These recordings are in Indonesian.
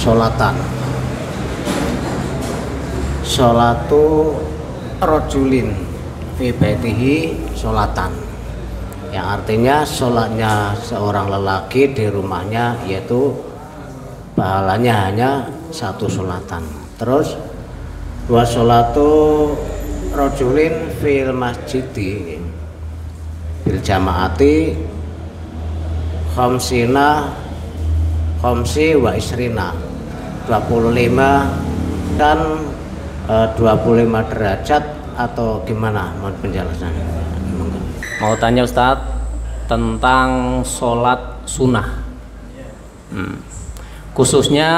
Sholatan. Sholatu rojulin fi baitihi sholatan, yang artinya sholatnya seorang lelaki di rumahnya yaitu pahalanya hanya satu sholatan. Terus wa sholatu rojulin fil masjidi bil jamaati khamsi wa isrina 25 dan 25 derajat atau gimana mohon penjelasannya? Mau tanya Ustadz tentang sholat sunnah, khususnya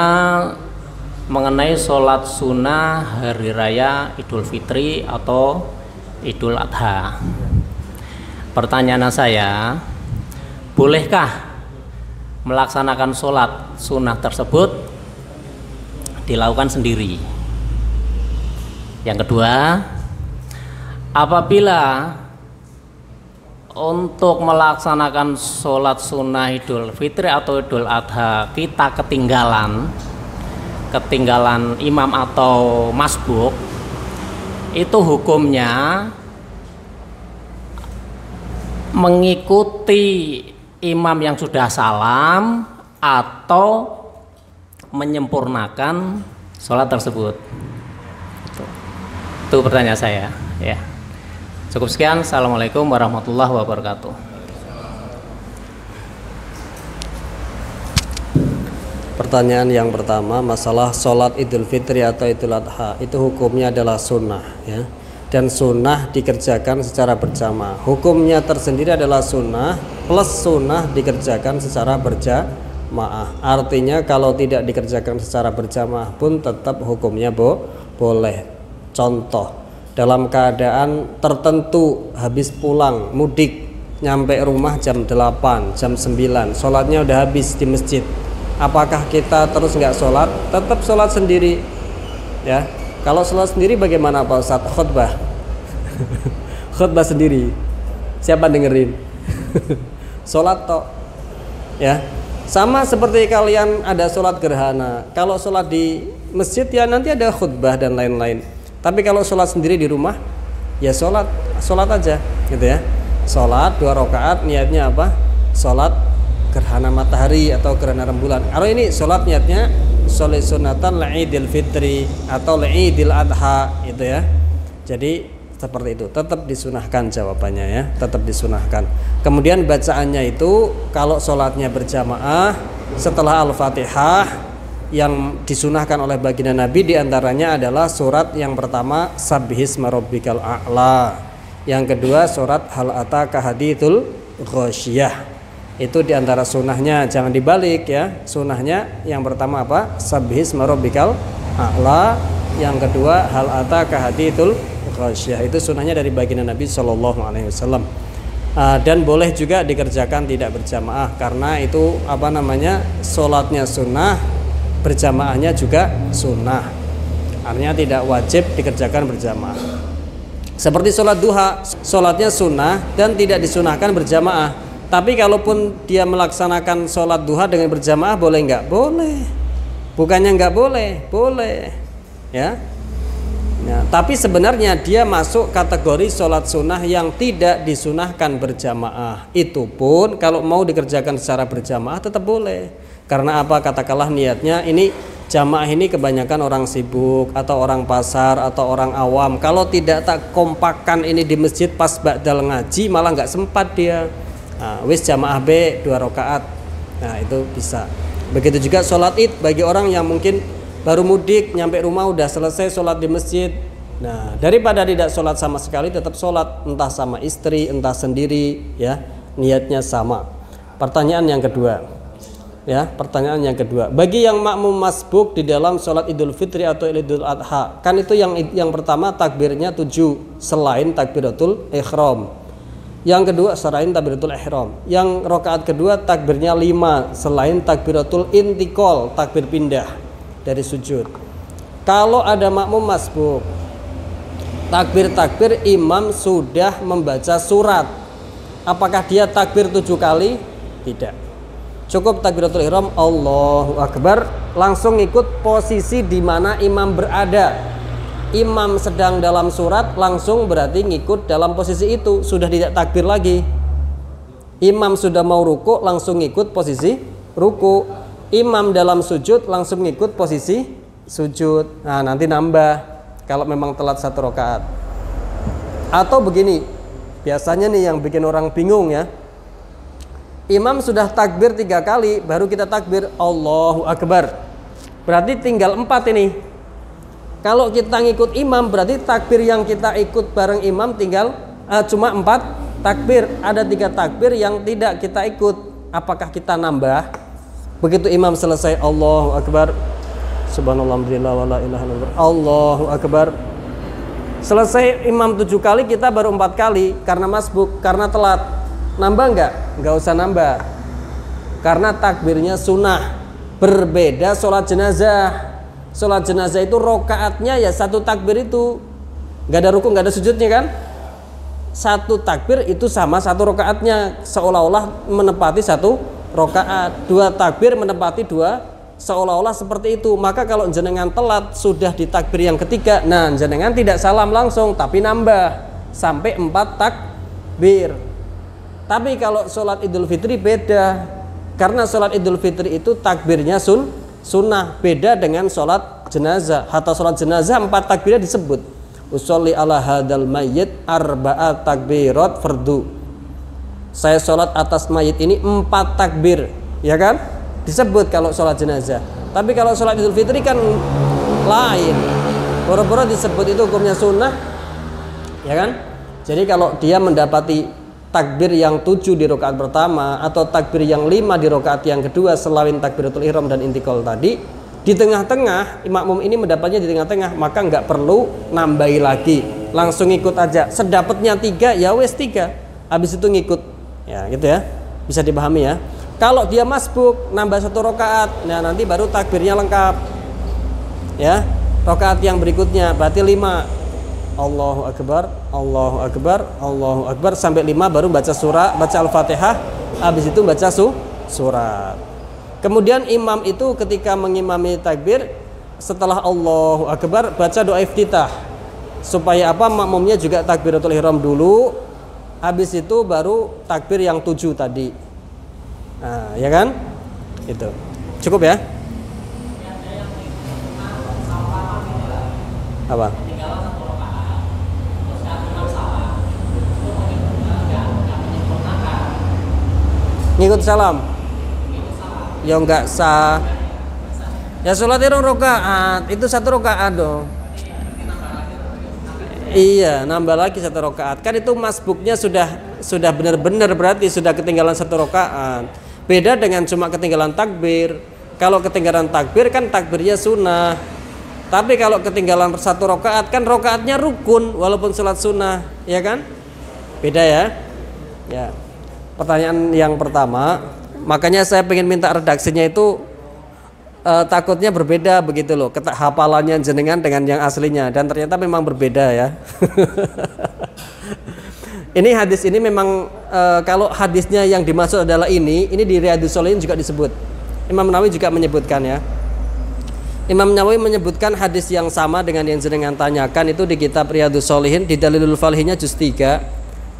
mengenai sholat sunnah hari raya Idul Fitri atau Idul Adha. Pertanyaan saya, bolehkah melaksanakan sholat sunnah tersebut dilakukan sendiri? Yang kedua, apabila untuk melaksanakan sholat sunnah Idul Fitri atau Idul Adha kita ketinggalan imam atau masbuk, itu hukumnya mengikuti imam yang sudah salam atau menyempurnakan sholat tersebut. Itu pertanyaan saya ya. Cukup sekian. Assalamualaikum warahmatullahi wabarakatuh. Pertanyaan yang pertama, masalah sholat Idul Fitri atau Idul Adha, itu hukumnya adalah sunnah ya. Dan sunnah dikerjakan secara berjamaah. Hukumnya tersendiri adalah sunnah plus sunnah dikerjakan secara berjamaah. Artinya kalau tidak dikerjakan secara berjamaah pun tetap hukumnya boleh. Contoh, dalam keadaan tertentu habis pulang mudik, nyampe rumah jam 8, jam 9, sholatnya udah habis di masjid, apakah kita terus nggak sholat? Tetap sholat sendiri ya. Kalau sholat sendiri bagaimana Pak Ustadz? Khutbah khutbah sendiri, siapa dengerin? Sholat toh ya. Sama seperti kalian ada sholat gerhana, kalau sholat di masjid ya nanti ada khutbah dan lain-lain. Tapi kalau sholat sendiri di rumah, ya sholat aja, gitu ya. Sholat 2 rakaat, niatnya apa? Sholat gerhana matahari atau gerhana rembulan. Kalau ini sholat niatnya sholat sunatan l'idil fitri atau l'idil adha, itu ya. Jadi seperti itu, tetap disunahkan jawabannya ya, tetap disunahkan. Kemudian bacaannya itu kalau sholatnya berjamaah setelah Al-Fatihah, yang disunahkan oleh baginda Nabi diantaranya adalah surat yang pertama Sabbihisma rabbikal a'la, yang kedua surat Hal ataka hadithul ghasyiyah. Itu diantara sunnahnya, jangan dibalik ya. Sunnahnya yang pertama apa? Sabbihisma rabbikal a'la, yang kedua Hal ataka hadithul ghasyiyah. Itu sunnahnya dari baginda Nabi Shallallahu Alaihi Wasallam. Dan boleh juga dikerjakan tidak berjamaah karena itu apa namanya, sholatnya sunnah, berjamaahnya juga sunnah, artinya tidak wajib dikerjakan berjamaah. Seperti sholat duha, sholatnya sunnah dan tidak disunahkan berjamaah. Tapi kalaupun dia melaksanakan sholat duha dengan berjamaah boleh nggak? Boleh. Bukannya nggak boleh, boleh ya. Ya, tapi sebenarnya dia masuk kategori sholat sunnah yang tidak disunahkan berjamaah. Itu pun kalau mau dikerjakan secara berjamaah tetap boleh. Karena apa? Katakanlah niatnya ini jamaah ini kebanyakan orang sibuk atau orang pasar atau orang awam. Kalau tidak tak kompakkan ini di masjid pas ba'dal ngaji malah nggak sempat dia. Nah, wis jamaah B 2 rakaat. Nah, itu bisa. Begitu juga sholat Id bagi orang yang mungkin baru mudik, nyampe rumah udah selesai sholat di masjid. Nah, daripada tidak sholat sama sekali, tetap sholat entah sama istri, entah sendiri ya, niatnya sama. Pertanyaan yang kedua. Ya, pertanyaan yang kedua, bagi yang makmum masbuk di dalam sholat Idul Fitri atau Idul Adha, kan itu yang pertama takbirnya 7 selain takbiratul ihram. Yang kedua selain takbiratul ihram. Yang rakaat kedua takbirnya 5 selain takbiratul intikal, takbir pindah dari sujud. Kalau ada makmum masbuk, takbir imam sudah membaca surat, apakah dia takbir 7 kali? Tidak. Cukup takbiratul ihram Allahu Akbar, langsung ikut posisi di mana imam berada. Imam sedang dalam surat, langsung berarti ngikut dalam posisi itu, sudah tidak takbir lagi. Imam sudah mau ruku, langsung ngikut posisi ruku. Imam dalam sujud, langsung ngikut posisi sujud. Nah, nanti nambah kalau memang telat 1 rakaat. Atau begini, biasanya nih yang bikin orang bingung ya, imam sudah takbir 3 kali, baru kita takbir Allahu Akbar, berarti tinggal 4 ini. Kalau kita ngikut imam, berarti takbir yang kita ikut bareng imam tinggal cuma 4 takbir. Ada 3 takbir yang tidak kita ikut. Apakah kita nambah? Begitu imam selesai Allahu Akbar, subhanallah alhamdulillah wa la ilaha illallah, Allahu Akbar, selesai imam 7 kali, kita baru 4 kali karena masbuk, karena telat. Nambah enggak? Enggak usah nambah, karena takbirnya sunnah. Berbeda sholat jenazah. Sholat jenazah itu rokaatnya ya 1 takbir itu, nggak ada ruku, nggak ada sujudnya kan. 1 takbir itu sama 1 rokaatnya, seolah-olah menepati 1 rokaat. 2 takbir menepati 2, seolah-olah seperti itu. Maka kalau jenengan telat sudah di takbir yang ketiga, nah jenengan tidak salam langsung, tapi nambah sampai 4 takbir. Tapi kalau sholat Idul Fitri beda, karena sholat Idul Fitri itu takbirnya sunnah, beda dengan sholat jenazah. Hatta sholat jenazah 4 takbirnya disebut. Usolli ala hadal mayyit arba'at takbirat fardu. Saya sholat atas mayit ini 4 takbir, ya kan? Disebut kalau sholat jenazah. Tapi kalau sholat Idul Fitri kan lain. Boro-boro disebut itu hukumnya sunnah, ya kan? Jadi kalau dia mendapati takbir yang 7 di rakaat pertama atau takbir yang 5 di rakaat yang kedua selain takbiratul ihram dan intikal tadi, di tengah-tengah makmum ini mendapatnya di tengah-tengah, maka nggak perlu nambahi lagi, langsung ikut aja. Sedapatnya 3 ya wes 3, habis itu ngikut, ya gitu ya, bisa dipahami ya. Kalau dia masbuk nambah 1 rakaat, nah nanti baru takbirnya lengkap ya. Rakaat yang berikutnya berarti 5, Allahu Akbar, Allahu Akbar, Allahu Akbar, sampai 5 baru baca surah, baca Al-Fatihah, habis itu baca surat. Kemudian imam itu ketika mengimami takbir, setelah Allahu Akbar baca doa iftitah. Supaya apa? Makmumnya juga takbiratul ihram dulu, habis itu baru takbir yang 7 tadi. Nah, ya kan? Itu. Cukup ya? Apa? Ngikut salam. Ya enggak sah. Ya sholat itu rakaat, itu 1 rakaat dong. Iya, nambah lagi 1 rakaat. Kan itu masbuknya sudah benar-benar berarti sudah ketinggalan 1 rakaat. Beda dengan cuma ketinggalan takbir. Kalau ketinggalan takbir kan takbirnya sunnah. Tapi kalau ketinggalan 1 rakaat kan rakaatnya rukun walaupun sholat sunnah, ya kan? Beda ya. Ya. Pertanyaan yang pertama, makanya saya pengen minta redaksinya itu takutnya berbeda begitu loh, hafalannya jenengan dengan yang aslinya, dan ternyata memang berbeda ya. Ini hadis ini memang kalau hadisnya yang dimaksud adalah ini di Riyadhus Shalihin juga disebut. Imam Nawawi juga menyebutkan ya. Imam Nawawi menyebutkan hadis yang sama dengan yang jenengan tanyakan itu di kitab Riyadhus Shalihin di Dalilul Falihnya juz 3.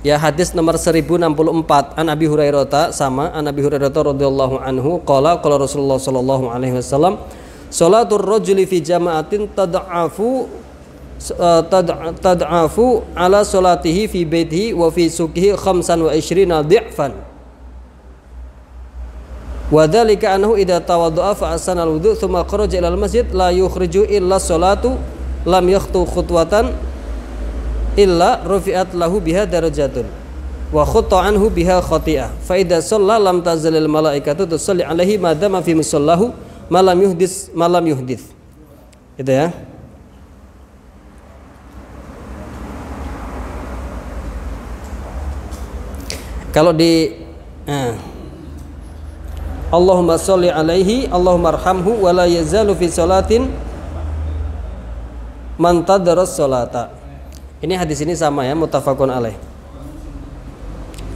Ya, hadis nomor 1064 an Abi Hurairah, sama an Abi Hurairah radhiyallahu anhu qala Rasulullah sallallahu alaihi wasallam salatul rajuli fi jama'atin tad'afu ala salatihi fi baitihi wa fi suqihi 25 dhi'fan wa dzalika annahu idza tawadda'a fa asana al-wudu' thumma kharaja ila al-masjid la yukhriju illa salatu lam yakhtu khutwatan illa rufi'at lahu biha darajatun wa khutta anhu biha khati'ah fa idza shalla lam tazalil malaikatu tusalli alaihi ma dama fi musallahu malam yuhdits. Itu ya. Kalau di Allahumma sholli alaihi Allahumma arhamhu wa la yazalu fi sholatin man tadaras sholata. Ini hadis ini sama ya, muttafaqun alaih.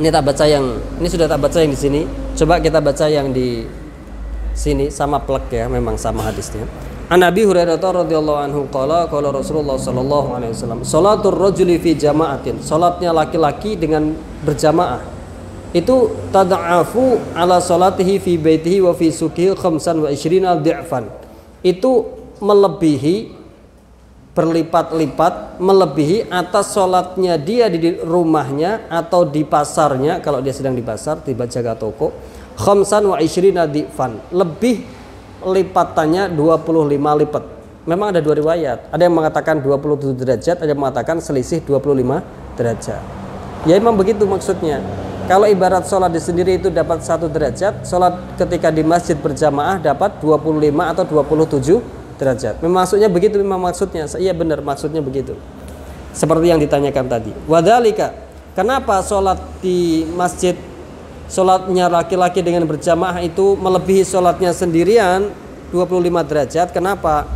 Ini sudah tak baca yang di sini. Coba kita baca yang di sini sama plek ya, memang sama hadisnya. An Abi Hurairah radhiyallahu anhu qala Rasulullah sallallahu alaihi wasallam, salatul rajuli fi jama'atin, salatnya laki-laki dengan berjamaah itu tad'afu ala salatihi fi baitihi wa fi suqihi 25 di'fan. Itu melebihi, berlipat-lipat, melebihi atas sholatnya dia di rumahnya atau di pasarnya. Kalau dia sedang di pasar, tiba jaga toko, 25 di'fan, lebih lipatannya 25 lipat. Memang ada dua riwayat, ada yang mengatakan 27 derajat, ada yang mengatakan selisih 25 derajat. Ya memang begitu maksudnya. Kalau ibarat sholat di sendiri itu dapat 1 derajat, sholat ketika di masjid berjamaah dapat 25 atau 27 derajat. Memang maksudnya begitu, memang maksudnya. Iya benar, maksudnya begitu. Seperti yang ditanyakan tadi. Wadhalika, kenapa sholat di masjid, sholatnya laki-laki dengan berjamaah itu melebihi sholatnya sendirian 25 derajat? Kenapa?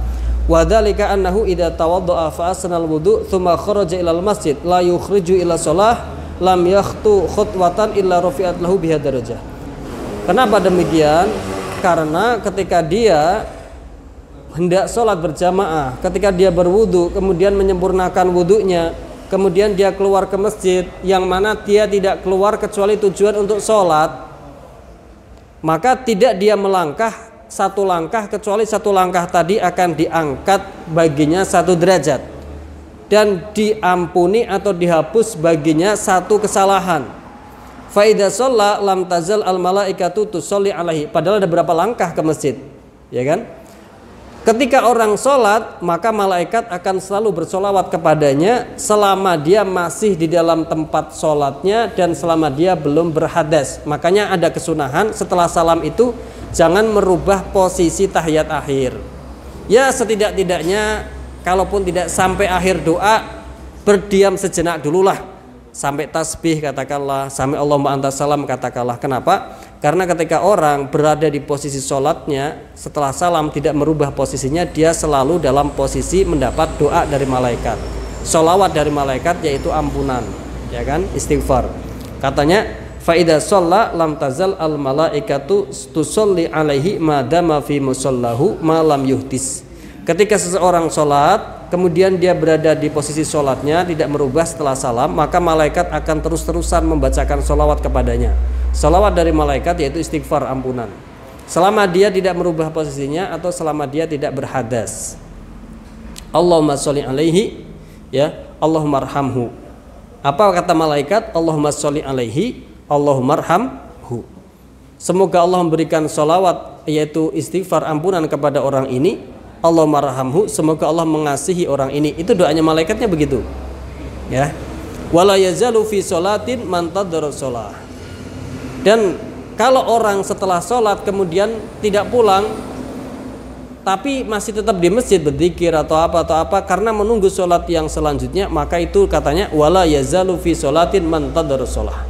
Wadhalika annahu idza tawaddaa fa asnal wudu tsumma kharaja ilal masjid la yukhriju ila shalah lam yakhtu khutwatan illa rafi'at lahu biha darajah. Kenapa demikian? Karena ketika dia hendak sholat berjamaah, ketika dia berwudu kemudian menyempurnakan wudunya, kemudian dia keluar ke masjid yang mana dia tidak keluar kecuali tujuan untuk sholat, maka tidak dia melangkah 1 langkah kecuali 1 langkah tadi akan diangkat baginya 1 derajat dan diampuni atau dihapus baginya 1 kesalahan. Fa idza shalla lam tazal al malaikatu tusolli alaihi. Padahal ada berapa langkah ke masjid, ya kan? Ketika orang sholat, maka malaikat akan selalu bersolawat kepadanya selama dia masih di dalam tempat sholatnya dan selama dia belum berhadas. Makanya ada kesunahan setelah salam itu jangan merubah posisi tahiyat akhir. Ya setidak-tidaknya kalaupun tidak sampai akhir doa, berdiam sejenak dululah. Sampai tasbih katakanlah, sampai Allahumma antas salam katakanlah. Kenapa? Karena ketika orang berada di posisi sholatnya setelah salam tidak merubah posisinya, dia selalu dalam posisi mendapat doa dari malaikat, sholawat dari malaikat, yaitu ampunan, ya kan, istighfar. Katanya fa idza shalla lam tazal al malaikatu tusolli alaihi madama fi musallahu ma lam yuhdis. Ketika seseorang sholat kemudian dia berada di posisi sholatnya tidak merubah setelah salam, maka malaikat akan terus-terusan membacakan sholawat kepadanya. Sholawat dari malaikat yaitu istighfar, ampunan, selama dia tidak merubah posisinya atau selama dia tidak berhadas. Allahumma sholli alaihi, ya, Allahumma arhamhu. Apa kata malaikat? Allahumma sholli alaihi, Allahumma arhamhu. Semoga Allah memberikan sholawat yaitu istighfar, ampunan kepada orang ini. Allahumma arhamhu, semoga Allah mengasihi orang ini. Itu doanya malaikatnya begitu, ya. Wala yazalu fi sholatin man tadara sholah. Dan kalau orang setelah sholat kemudian tidak pulang tapi masih tetap di masjid berzikir atau apa karena menunggu sholat yang selanjutnya, maka itu katanya wala yazalu fi sholatin man tadara sholah.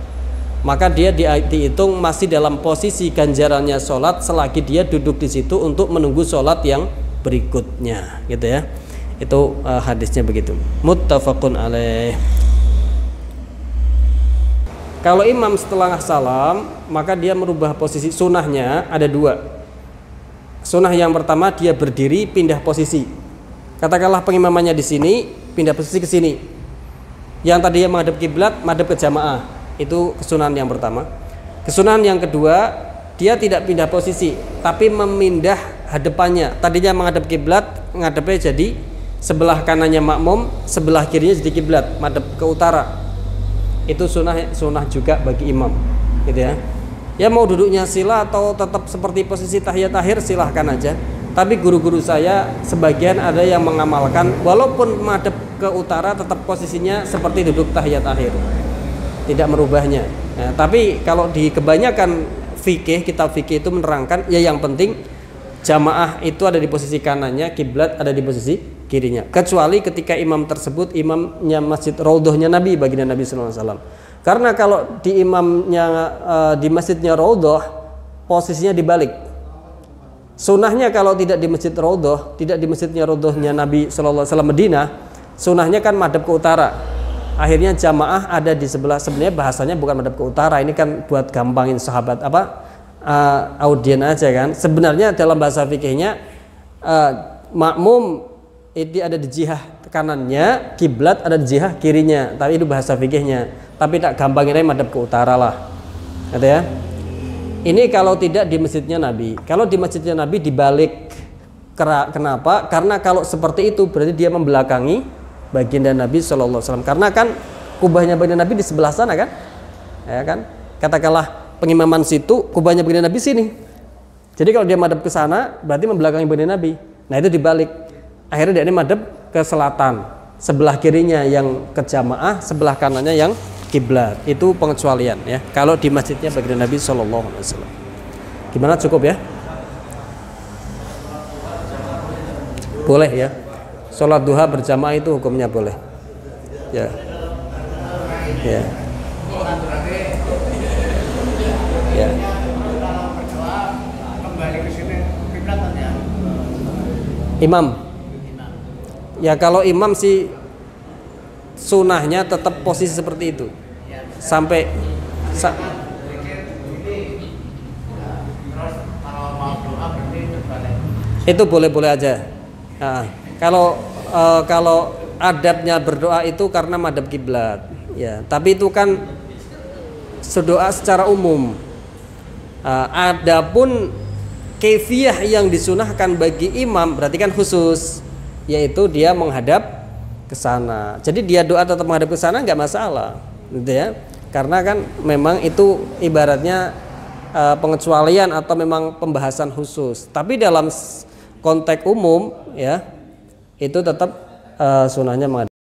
Maka dia dihitung masih dalam posisi ganjarannya sholat selagi dia duduk di situ untuk menunggu sholat yang berikutnya, gitu ya. Itu hadisnya begitu. Muttafaqun alaih. Kalau imam setelah salam maka dia merubah posisi. Sunahnya ada 2. Sunah yang pertama dia berdiri pindah posisi. Katakanlah pengimamannya di sini, pindah posisi ke sini. Yang tadinya menghadap kiblat, menghadap ke jamaah. Itu kesunahan yang pertama. Kesunahan yang kedua, dia tidak pindah posisi tapi memindah hadapannya. Tadinya menghadap kiblat, menghadapnya jadi sebelah kanannya makmum, sebelah kirinya jadi kiblat, madhab ke utara. Itu sunnah juga bagi imam, gitu ya. Ya mau duduknya sila atau tetap seperti posisi tahiyat akhir silahkan aja. Tapi guru-guru saya sebagian ada yang mengamalkan walaupun madhab ke utara tetap posisinya seperti duduk tahiyat akhir, tidak merubahnya. Nah, tapi kalau di kebanyakan fikih, kitab fikih itu menerangkan ya yang penting jamaah itu ada di posisi kanannya, kiblat ada di posisi kirinya. Kecuali ketika imam tersebut imamnya masjid raudhahnya Nabi, baginda Nabi sallallahu alaihi wasallam. Karena kalau di imamnya di masjidnya raudhah posisinya dibalik. Sunahnya kalau tidak di masjid raudhah, tidak di masjidnya raudhahnya Nabi sallallahu alaihi wasallam Madinah, sunahnya kan madhab ke utara. akhirnya jamaah ada di sebelah. Sebenarnya bahasanya bukan madhab ke utara, ini kan buat gampangin sahabat audien aja kan. Sebenarnya dalam bahasa fikihnya makmum itu ada di jihah kanannya, kiblat ada di jihah kirinya, tapi itu bahasa fikihnya. Tapi tak gampangin aja madhab ke utara lah, gitu ya. Ini kalau tidak di masjidnya Nabi. Kalau di masjidnya Nabi dibalik. Kenapa? Karena kalau seperti itu berarti dia membelakangi baginda Nabi SAW. Karena kan kubahnya baginda Nabi di sebelah sana kan, ya kan? Katakanlah pengimaman situ, kubahnya baginda Nabi sini. Jadi kalau dia madhab ke sana, berarti membelakangi baginda Nabi. Nah itu dibalik. Akhirnya dia ini madhab ke selatan. Sebelah kirinya yang ke jamaah, sebelah kanannya yang kiblat. Itu pengecualian ya. Kalau di masjidnya baginda Nabi SAW. Gimana, cukup ya? Boleh ya. Sholat duha berjamaah itu hukumnya boleh. Ya. Ya. Ya. Imam. Ya kalau imam sih sunahnya tetap posisi seperti itu sampai itu boleh-boleh aja. Nah, kalau adabnya berdoa itu karena madhab kiblat, ya. Tapi itu kan doa secara umum. Adapun keifiyah yang disunahkan bagi imam berarti kan khusus, yaitu dia menghadap ke sana. Jadi dia doa tetap menghadap ke sana nggak masalah, gitu ya. Karena kan memang itu ibaratnya pengecualian atau memang pembahasan khusus. Tapi dalam konteks umum ya itu tetap sunahnya menghadap